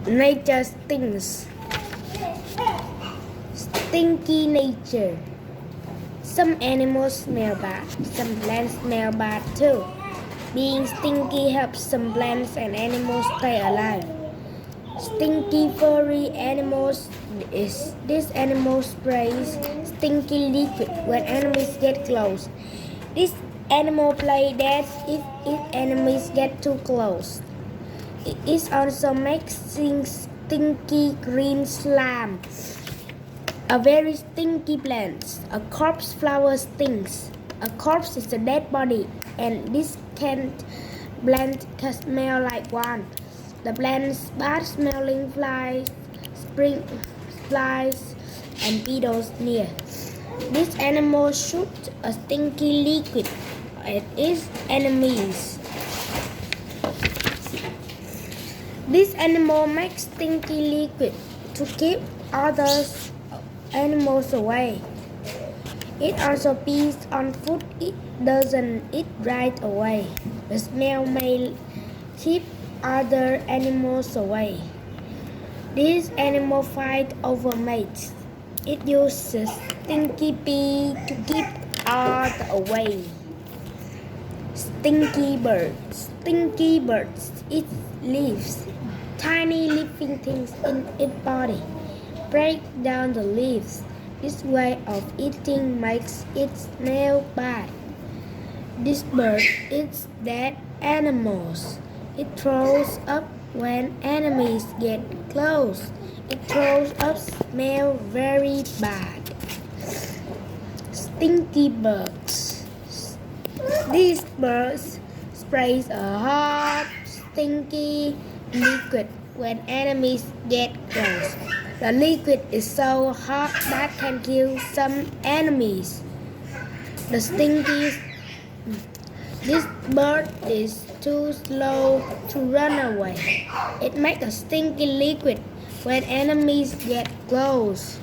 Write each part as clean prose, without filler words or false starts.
Nature stinks. Stinky nature. Some animals smell bad, some plants smell bad too. Being stinky helps some plants and animals stay alive. Stinky furry animals. This animal sprays stinky liquid when enemies get close. This animal play dead if enemies get too close. It also makes stinky green slime. A very stinky plant. A corpse flower stinks. A corpse is a dead body, and this plant can smell like one. The plant's bad-smelling flies, spring flies, and beetles near. This animal shoots a stinky liquid at its enemies. This animal makes stinky liquid to keep other animals away. It also pees on food it doesn't eat right away. The smell may keep other animals away. This animal fight over mates. It uses stinky pee to keep others away. Stinky birds. Stinky birds eat leaves. Tiny living things in its body break down the leaves. This way of eating makes it smell bad. This bird eats dead animals. It throws up when enemies get close. It throws up smell very bad. Stinky bugs. These birds sprays a hot, stinky liquid when enemies get close. The liquid is so hot that can kill some enemies. The stinky. This bird is too slow to run away. It makes a stinky liquid when enemies get close.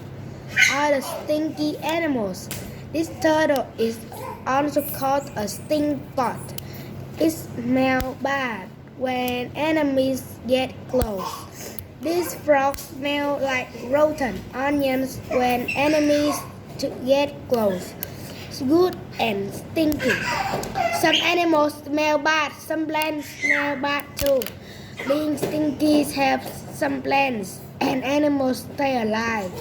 Are the stinky animals. This turtle is also called a stink pot. It smells bad when enemies get close. These frogs smell like rotten onions when enemies get close. It's good and stinky. Some animals smell bad, some plants smell bad too. Being stinky helps some plants and animals stay alive.